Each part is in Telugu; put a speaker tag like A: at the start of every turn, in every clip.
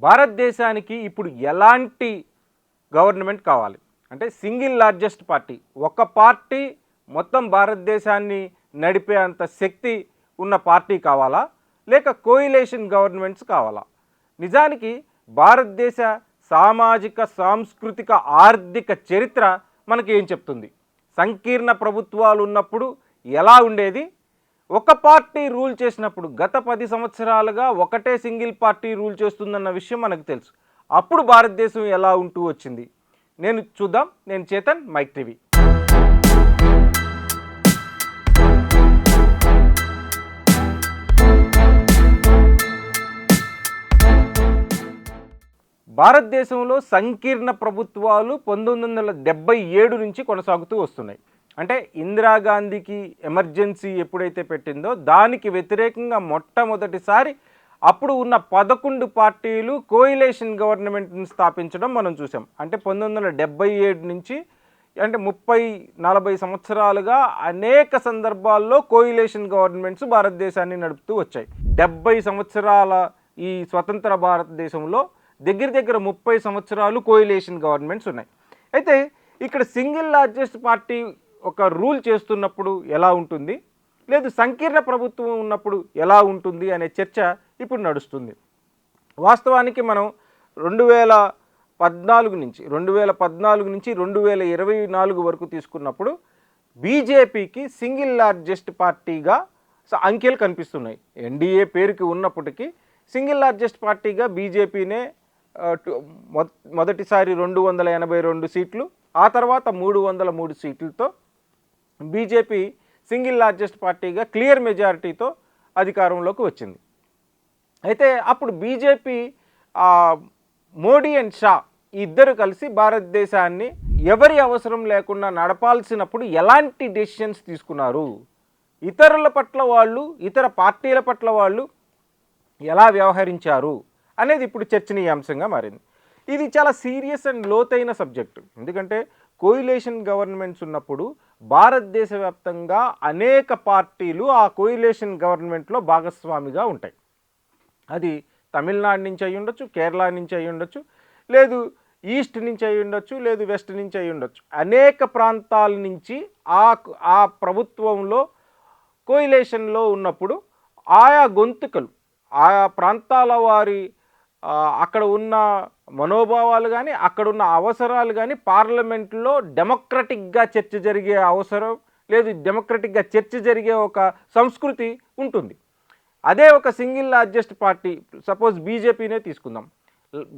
A: భారతదేశానికి ఇప్పుడు ఎలాంటి గవర్నమెంట్ కావాలి అంటే సింగిల్ లార్జెస్ట్ పార్టీ, ఒక పార్టీ మొత్తం భారతదేశాన్ని నడిపే అంత శక్తి ఉన్న పార్టీ కావాలా, లేక కోయిలేషన్ గవర్నమెంట్స్ కావాలా? నిజానికి భారతదేశ సామాజిక సాంస్కృతిక ఆర్థిక చరిత్ర మనకి ఏం చెప్తుంది? సంకీర్ణ ప్రభుత్వాలు ఉన్నప్పుడు ఎలా ఉండేది, ఒక పార్టీ రూల్ చేసినప్పుడు గత 10 సంవత్సరాలుగా ఒకటే సింగిల్ పార్టీ రూల్ చేస్తుందన్న విషయం మనకు తెలుసు. అప్పుడు భారతదేశం ఎలా ఉంటూ వచ్చింది చూద్దాం. నేను చేతన్, మైక్ టీవీ. భారతదేశంలో సంకీర్ణ ప్రభుత్వాలు 1977 నుంచి కొనసాగుతూ వస్తున్నాయి. అంటే ఇందిరాగాంధీకి ఎమర్జెన్సీ ఎప్పుడైతే పెట్టిందో దానికి వ్యతిరేకంగా మొట్టమొదటిసారి అప్పుడు ఉన్న 11 పార్టీలు కోయిలేషన్ గవర్నమెంట్ని స్థాపించడం మనం చూసాం. అంటే 1977 నుంచి అంటే 30-40 సంవత్సరాలుగా అనేక సందర్భాల్లో కోయిలేషన్ గవర్నమెంట్స్ భారతదేశాన్ని నడుపుతూ వచ్చాయి. 70 సంవత్సరాల ఈ స్వతంత్ర భారతదేశంలో దగ్గర 30 సంవత్సరాలు కోయిలేషన్ గవర్నమెంట్స్ ఉన్నాయి. అయితే ఇక్కడ సింగిల్ లార్జెస్ట్ పార్టీ ఒక రూల్ చేస్తున్నప్పుడు ఎలా ఉంటుంది, లేదు సంకీర్ణ ప్రభుత్వం ఉన్నప్పుడు ఎలా ఉంటుంది అనే చర్చ ఇప్పుడు నడుస్తుంది. వాస్తవానికి మనం 2014 నుంచి 2024 వరకు తీసుకున్నప్పుడు బీజేపీకి సింగిల్ లార్జెస్ట్ పార్టీగా అంకెలు కనిపిస్తున్నాయి. ఎన్డీఏ పేరుకి ఉన్నప్పటికీ సింగిల్ లార్జెస్ట్ పార్టీగా బీజేపీనే మొదటిసారి 282 సీట్లు, ఆ తర్వాత 303 సీట్లతో బీజేపీ సింగిల్ లార్జెస్ట్ పార్టీగా క్లియర్ మెజారిటీతో అధికారంలోకి వచ్చింది. అయితే అప్పుడు బీజేపీ మోడీ అండ్ షా ఇద్దరు కలిసి భారతదేశాన్ని ఎవరి అవసరం లేకుండా నడపాల్సినప్పుడు ఎలాంటి డెసిషన్స్ తీసుకున్నారు, ఇతరుల పట్ల వాళ్ళు, ఇతర పార్టీల పట్ల వాళ్ళు ఎలా వ్యవహరించారు అనేది ఇప్పుడు చర్చనీయాంశంగా మారింది. ఇది చాలా సీరియస్ అండ్ లోతైన సబ్జెక్టు. ఎందుకంటే కోయిలేషన్ గవర్నమెంట్స్ ఉన్నప్పుడు భారతదేశ వ్యాప్తంగా అనేక పార్టీలు ఆ కోయిలేషన్ గవర్నమెంట్లో భాగస్వామిగా ఉంటాయి. అది తమిళనాడు నుంచి అయి ఉండొచ్చు, కేరళ నుంచి అయి ఉండొచ్చు, లేదు ఈస్ట్ నుంచి అయి ఉండొచ్చు, లేదు వెస్ట్ నుంచి అయి ఉండొచ్చు. అనేక ప్రాంతాల నుంచి ఆ ప్రభుత్వంలో కోయిలేషన్లో ఉన్నప్పుడు ఆయా గొంతుకలు, ఆయా ప్రాంతాల వారి అక్కడ ఉన్న మనోభావాలు కానీ, అక్కడున్న అవసరాలు కానీ పార్లమెంట్లో డెమోక్రటిక్గా చర్చ జరిగే అవసరం, లేదు డెమోక్రటిక్గా చర్చ జరిగే ఒక సంస్కృతి ఉంటుంది. అదే ఒక సింగిల్ లార్జెస్ట్ పార్టీ, సపోజ్ బీజేపీనే తీసుకుందాం.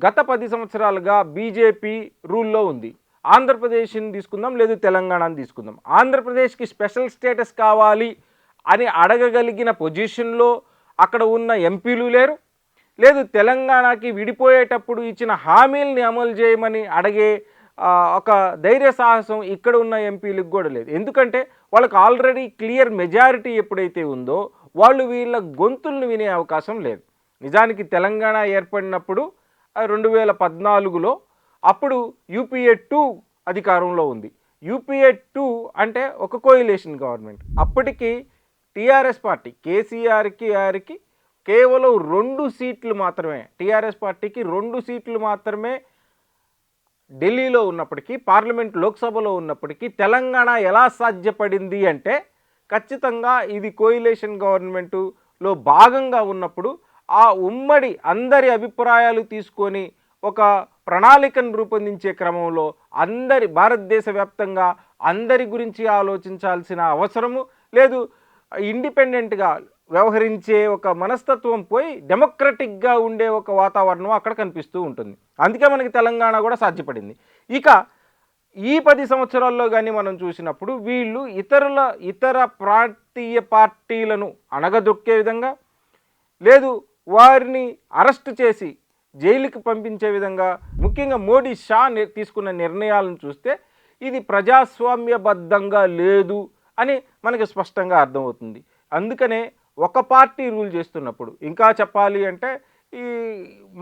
A: గత 10 సంవత్సరాలుగా బీజేపీ రూల్లో ఉంది. ఆంధ్రప్రదేశ్ని తీసుకుందాం, లేదు తెలంగాణని తీసుకుందాం. ఆంధ్రప్రదేశ్కి స్పెషల్ స్టేటస్ కావాలి అని అడగగలిగిన పొజిషన్లో అక్కడ ఉన్న ఎంపీలు లేరు, లేదు తెలంగాణకి విడిపోయేటప్పుడు ఇచ్చిన హామీల్ని అమలు చేయమని అడిగే ఒక ధైర్య సాహసం ఇక్కడ ఉన్న ఎంపీలకు కూడా లేదు. ఎందుకంటే వాళ్ళకి ఆల్రెడీ క్లియర్ మెజారిటీ ఎప్పుడైతే ఉందో వాళ్ళు వీళ్ళ గొంతుల్ని వినే అవకాశం లేదు. నిజానికి తెలంగాణ ఏర్పడినప్పుడు 2014లో అప్పుడు యూపీఏ 2 అధికారంలో ఉంది. యూపీఏ 2 అంటే ఒక కోయిలేషన్ గవర్నమెంట్. అప్పటికి టీఆర్ఎస్ పార్టీ కేసీఆర్కి కేవలం 2 సీట్లు మాత్రమే, టీఆర్ఎస్ పార్టీకి 2 సీట్లు మాత్రమే ఢిల్లీలో ఉన్నప్పటికీ, పార్లమెంట్ లోక్సభలో ఉన్నప్పటికీ తెలంగాణ ఎలా సాధ్యపడింది అంటే ఖచ్చితంగా ఇది కోయిలేషన్ గవర్నమెంటులో భాగంగా ఉన్నప్పుడు ఆ ఉమ్మడి అందరి అభిప్రాయాలు తీసుకొని ఒక ప్రణాళికను రూపొందించే క్రమంలో భారతదేశ వ్యాప్తంగా అందరి గురించి ఆలోచించాల్సిన అవసరము లేదు, ఇండిపెండెంట్గా వ్యవహరించే ఒక మనస్తత్వం పోయి డెమోక్రటిక్గా ఉండే ఒక వాతావరణం అక్కడ కనిపిస్తూ ఉంటుంది. అందుకే మనకి తెలంగాణ కూడా సాధ్యపడింది. ఇక ఈ 10 సంవత్సరాల్లో కానీ మనం చూసినప్పుడు వీళ్ళు ఇతర ప్రాంతీయ పార్టీలను అణగదొక్కే విధంగా, లేదు వారిని అరెస్ట్ చేసి జైలుకి పంపించే విధంగా, ముఖ్యంగా మోడీ షా తీసుకున్న నిర్ణయాలను చూస్తే ఇది ప్రజాస్వామ్యబద్ధంగా లేదు అని మనకి స్పష్టంగా అర్థమవుతుంది. అందుకనే ఒక పార్టీ రూల్ చేస్తున్నప్పుడు, ఇంకా చెప్పాలి అంటే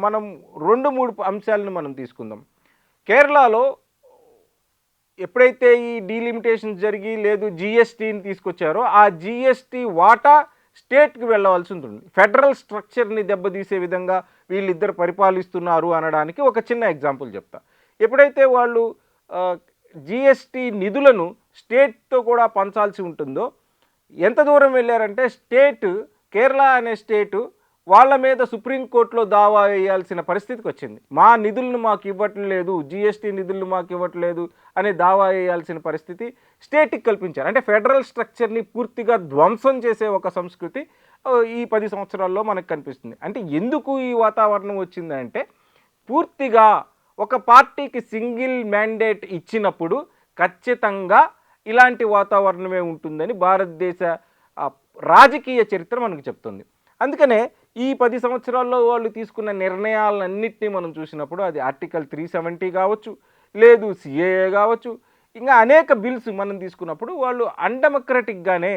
A: మనం 2-3 అంశాలను మనం తీసుకుందాం. కేరళలో ఎప్పుడైతే ఈ డీలిమిటేషన్స్ జరిగి లేదు జీఎస్టీని తీసుకొచ్చారో ఆ జీఎస్టీ వాటా స్టేట్కి వెళ్ళవలసి ఉంటుంది. ఫెడరల్ స్ట్రక్చర్ని దెబ్బతీసే విధంగా వీళ్ళిద్దరు పరిపాలిస్తున్నారు అనడానికి ఒక చిన్న ఎగ్జాంపుల్ చెప్తా. ఎప్పుడైతే వాళ్ళు జిఎస్టీ నిధులను స్టేట్తో కూడా పంచాల్సి ఉంటుందో ఎంత దూరం వెళ్ళారంటే కేరళ అనే స్టేటు వాళ్ళ మీద సుప్రీంకోర్టులో దావా వేయాల్సిన పరిస్థితికి వచ్చింది. మా నిధులను మాకు ఇవ్వట్లేదు, జిఎస్టీ నిధులను మాకు ఇవ్వట్లేదు అనే దావా వేయాల్సిన పరిస్థితి స్టేట్కి కల్పించారు. అంటే ఫెడరల్ స్ట్రక్చర్ని పూర్తిగా ధ్వంసం చేసే ఒక సంస్కృతి ఈ 10 సంవత్సరాల్లో మనకు కనిపిస్తుంది. అంటే ఎందుకు ఈ వాతావరణం వచ్చిందంటే పూర్తిగా ఒక పార్టీకి సింగిల్ మ్యాండేట్ ఇచ్చినప్పుడు ఖచ్చితంగా ఇలాంటి వాతావరణమే ఉంటుందని భారతదేశ రాజకీయ చరిత్ర మనకు చెప్తుంది. అందుకనే ఈ 10 సంవత్సరాల్లో వాళ్ళు తీసుకున్న నిర్ణయాలన్నింటినీ మనం చూసినప్పుడు అది ఆర్టికల్ 370 కావచ్చు, లేదు సిఏఏ కావచ్చు, ఇంకా అనేక బిల్స్ మనం తీసుకున్నప్పుడు వాళ్ళు అన్డెమోక్రటిక్గానే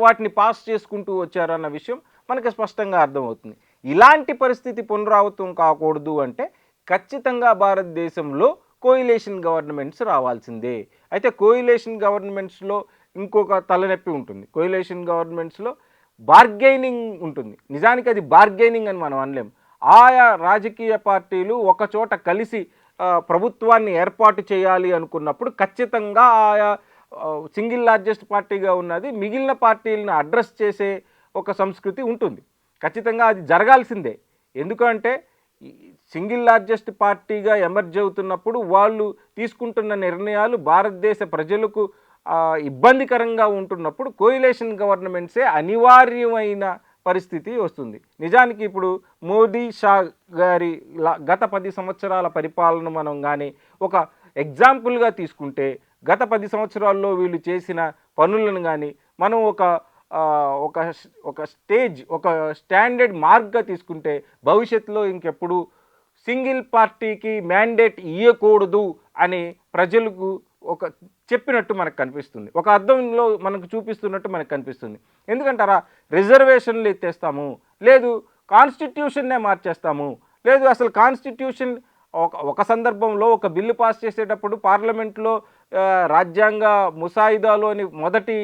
A: వాటిని పాస్ చేసుకుంటూ వచ్చారన్న విషయం మనకు స్పష్టంగా అర్థమవుతుంది. ఇలాంటి పరిస్థితి పునరావృతం కాకూడదు అంటే ఖచ్చితంగా భారతదేశంలో కోయిలేషన్ గవర్నమెంట్స్ రావాల్సిందే. అయితే కోయిలేషన్ గవర్నమెంట్స్లో ఇంకొక తలనొప్పి ఉంటుంది. కోయిలేషన్ గవర్నమెంట్స్లో బార్గెయినింగ్ ఉంటుంది. నిజానికి అది బార్గెయినింగ్ అని మనం అనలేం. ఆయా రాజకీయ పార్టీలు ఒకచోట కలిసి ప్రభుత్వాన్ని ఏర్పాటు చేయాలి అనుకున్నప్పుడు ఖచ్చితంగా ఆయా సింగిల్ లార్జెస్ట్ పార్టీగా ఉన్నది మిగిలిన పార్టీలను అడ్రస్ చేసే ఒక సంస్కృతి ఉంటుంది. ఖచ్చితంగా అది జరగాల్సిందే. ఎందుకంటే సింగిల్ లార్జెస్ట్ పార్టీగా ఎమర్జ్ అవుతున్నప్పుడు వాళ్ళు తీసుకుంటున్న నిర్ణయాలు భారతదేశ ప్రజలకు ఇబ్బందికరంగా ఉంటున్నప్పుడు కోయిలేషన్ గవర్నమెంట్సే అనివార్యమైన పరిస్థితి వస్తుంది. నిజానికి ఇప్పుడు మోదీ షా గారి గత 10 సంవత్సరాల పరిపాలన మనం కానీ ఒక ఎగ్జాంపుల్గా తీసుకుంటే గత 10 సంవత్సరాల్లో వీళ్ళు చేసిన పనులను కానీ మనం ఒక స్టాండర్డ్ మార్క్గా తీసుకుంటే భవిష్యత్తులో ఇంకెప్పుడు సింగిల్ పార్టీకి మ్యాండేట్ ఇవ్వకూడదు అని ప్రజలకు చెప్పినట్టు మనకు కనిపిస్తుంది. ఒక అర్థంలో మనకు చూపిస్తున్నట్టు మనకు కనిపిస్తుంది. ఎందుకంటారా, రిజర్వేషన్లు ఎత్తేస్తాము, లేదు కాన్స్టిట్యూషన్నే మార్చేస్తాము, లేదు అసలు కాన్స్టిట్యూషన్ ఒక సందర్భంలో ఒక బిల్లు పాస్ చేసేటప్పుడు పార్లమెంట్లో రాజ్యాంగ ముసాయిదాలోని మొదటి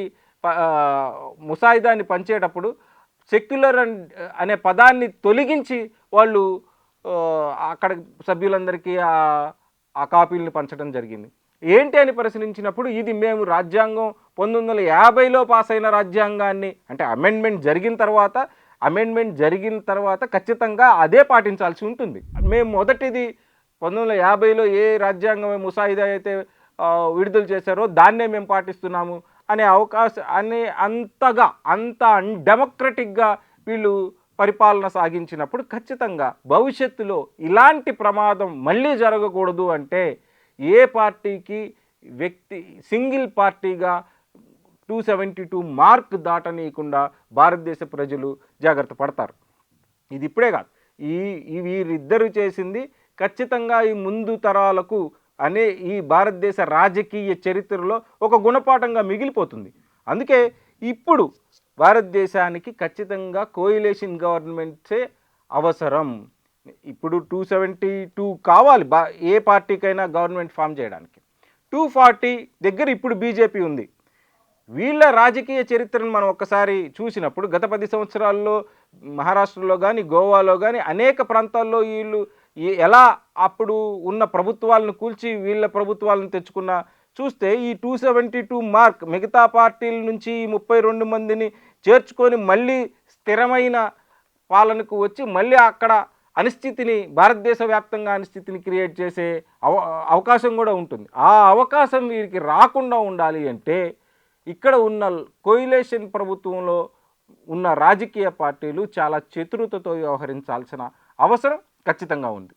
A: ముసాయిదాన్ని పంచేటప్పుడు సెక్యులర్ అనే పదాన్ని తొలగించి వాళ్ళు అక్కడ సభ్యులందరికీ ఆ కాపీలను పంచడం జరిగింది. ఏంటి అని పరిశీలించినప్పుడు ఇది మేము రాజ్యాంగం 1950లో పాస్ అయిన రాజ్యాంగాన్ని, అంటే అమెండ్మెంట్ జరిగిన తర్వాత ఖచ్చితంగా అదే పాటించాల్సి ఉంటుంది. మేము మొదటిది 1950లో ఏ రాజ్యాంగం ముసాయిదా అయితే విడుదల చేశారో దాన్నే మేము పాటిస్తున్నాము అనే అంత అన్డెమోక్రటిక్గా వీళ్ళు పరిపాలన సాగించినప్పుడు ఖచ్చితంగా భవిష్యత్తులో ఇలాంటి ప్రమాదం మళ్ళీ జరగకూడదు అంటే ఏ పార్టీకి సింగిల్ పార్టీగా 272 మార్క్ దాటనీయకుండా భారతదేశ ప్రజలు జాగ్రత్త పడతారు. ఇది ఇప్పుడే కాదు, వీరిద్దరూ చేసింది ఖచ్చితంగా ఈ ముందు తరాలకు ఈ భారతదేశ రాజకీయ చరిత్రలో ఒక గుణపాఠంగా మిగిలిపోతుంది. అందుకే ఇప్పుడు భారతదేశానికి ఖచ్చితంగా కోయిలేషన్ గవర్నమెంట్సే అవసరం. ఇప్పుడు 272 కావాలి ఏ పార్టీకైనా గవర్నమెంట్ ఫామ్ చేయడానికి. 240 దగ్గర ఇప్పుడు బీజేపీ ఉంది. వీళ్ళ రాజకీయ చరిత్రను మనం ఒక్కసారి చూసినప్పుడు గత 10 సంవత్సరాల్లో మహారాష్ట్రలో కానీ గోవాలో కానీ అనేక ప్రాంతాల్లో వీళ్ళు ఎలా అప్పుడు ఉన్న ప్రభుత్వాలను కూల్చి వీళ్ళ ప్రభుత్వాలను తెచ్చుకున్న చూస్తే ఈ 272 మార్క్ మిగతా పార్టీల నుంచి 32 మందిని చేర్చుకొని మళ్ళీ స్థిరమైన పాలనకు వచ్చి మళ్ళీ అక్కడ భారతదేశ వ్యాప్తంగా అనిశ్చితిని క్రియేట్ చేసే అవకాశం కూడా ఉంటుంది. ఆ అవకాశం వీరికి రాకుండా ఉండాలి అంటే ఇక్కడ ఉన్న కోయిలేషన్ ప్రభుత్వంలో ఉన్న రాజకీయ పార్టీలు చాలా చతురతతో వ్యవహరించాల్సిన అవసరం ఖచ్చితంగా ఉంది.